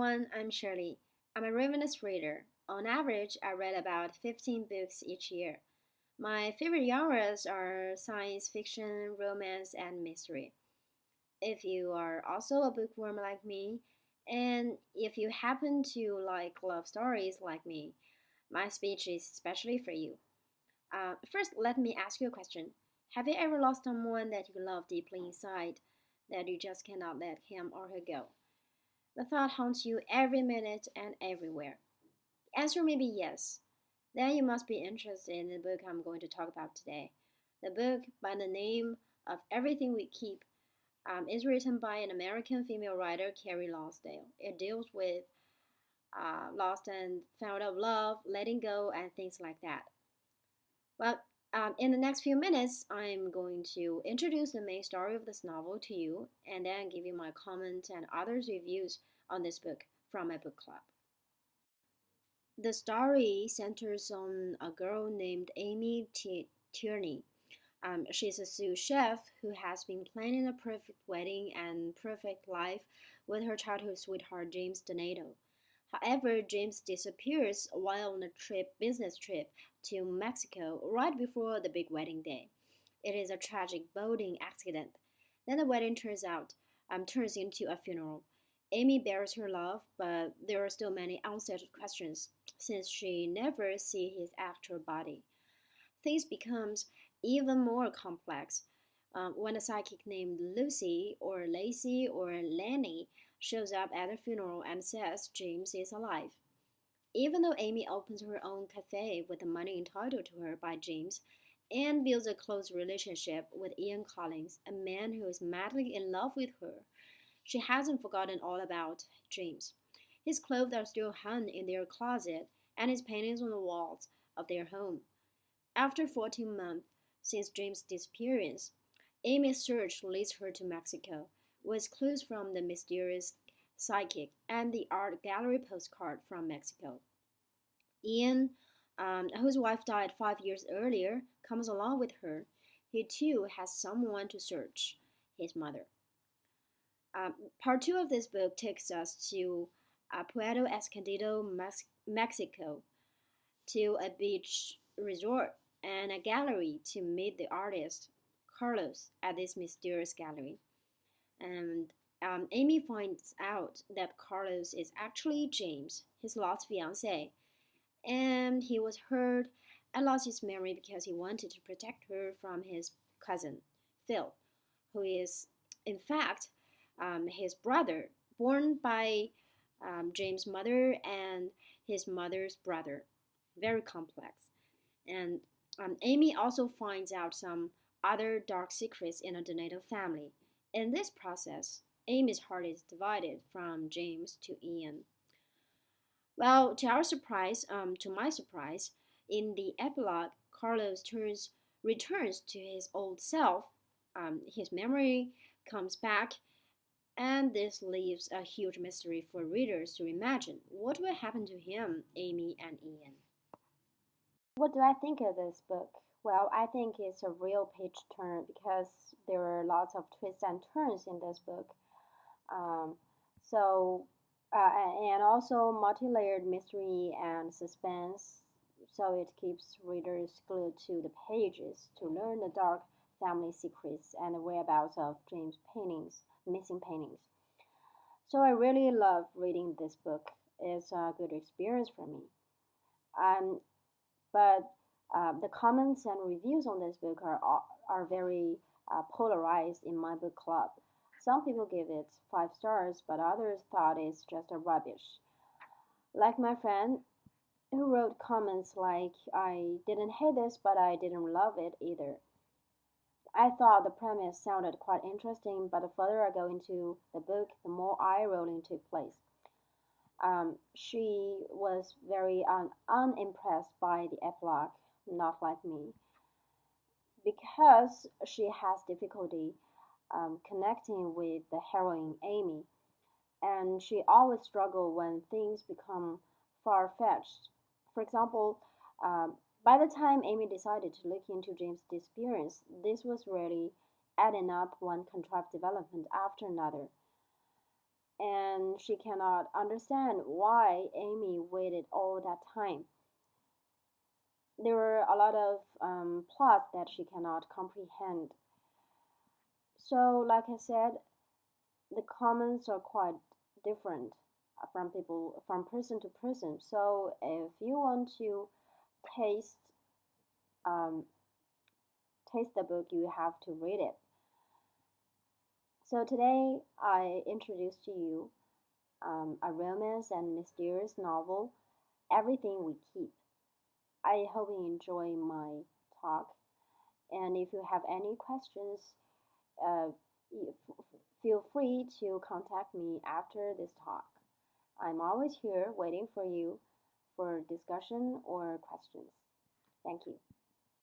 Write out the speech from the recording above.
everyone, I'm Shirley. I'm a ravenous reader. On average, I read about 15 books each year. My favorite genres are science fiction, romance, and mystery. If you are also a bookworm like me, and if you happen to like love stories like me, my speech is especially for you. First, let me ask you a question. Have you ever lost someone that you love deeply inside, that you just cannot let him or her go? The thought haunts you every minute and everywhere. The answer may be yes. Then you must be interested in the book I'm going to talk about today. The book, by the name of Everything We Keep, is written by an American female writer, Carrie Lonsdale. It deals with lost and found of love, letting go, and things like that. Well, in the next few minutes, I'm going to introduce the main story of this novel to you and then give you my comments and others' reviews on this book from my book club. The story centers on a girl named Amy Tierney. She's a sous chef who has been planning a perfect wedding and perfect life with her childhood sweetheart James Donato. However, James disappears while on a business trip to Mexico right before the big wedding day. It is a tragic boating accident. Then the wedding turns into a funeral. Amy bears her love, but there are still many unsettled questions since she never sees his actual body. Things becomes even more complex when a psychic named Lucy or Lacey or Lenny shows up at the funeral and says James is alive. Even though Amy opens her own cafe with the money entitled to her by James and builds a close relationship with Ian Collins, a man who is madly in love with her, she hasn't forgotten all about James. His clothes are still hung in their closet and his paintings on the walls of their home. After 14 months since James' disappearance, Amy's search leads her to Mexico, with clues from the mysterious psychic and the art gallery postcard from Mexico. Ian, whose wife died 5 years earlier, comes along with her. He too has someone to search, his mother. Part 2 of this book takes us to Puerto Escondido, Mexico, to a beach resort and a gallery to meet the artist Carlos at this mysterious gallery. And Amy finds out that Carlos is actually James, his lost fiance, and he was hurt and lost his memory because he wanted to protect her from his cousin, Phil, who is, in fact, his brother, born by James' mother and his mother's brother. Very complex. And Amy also finds out some other dark secrets in a Donato family. In this process, Amy's heart is divided from James to Ian. Well, to my surprise, in the epilogue, Carlos returns to his old self. His memory comes back, and this leaves a huge mystery for readers to imagine what will happen to him, Amy, and Ian. What do I think of this book? Well, I think it's a real page turner because there are lots of twists and turns in this book. Um, so, and also multi-layered mystery and suspense, so it keeps readers glued to the pages to learn the dark family secrets and the whereabouts of James' missing paintings. So I really love reading this book. It's a good experience for me. Um, but the comments and reviews on this book are very polarized in my book club. Some people give it 5 stars, but others thought it's just a rubbish. Like my friend who wrote comments like, I didn't hate this, but I didn't love it either. I thought the premise sounded quite interesting, but the further I go into the book, the more eye rolling took place. She was very unimpressed by the epilogue, not like me, because she has difficulty connecting with the heroine Amy, and she always struggles when things become far fetched. For example, by the time Amy decided to look into James' disappearance, this was really adding up one contrived development after another. and she cannot understand why Amy waited all that time. There were a lot of plots that she cannot comprehend. So, like I said, the comments are quite different from person to person. So, if you want to taste um, taste the book, you have to read it. So today I introduced to you a romance and mysterious novel, Everything We Keep. I hope you enjoy my talk. And if you have any questions, uh, feel free to contact me after this talk. I'm always here waiting for you for discussion or questions. Thank you.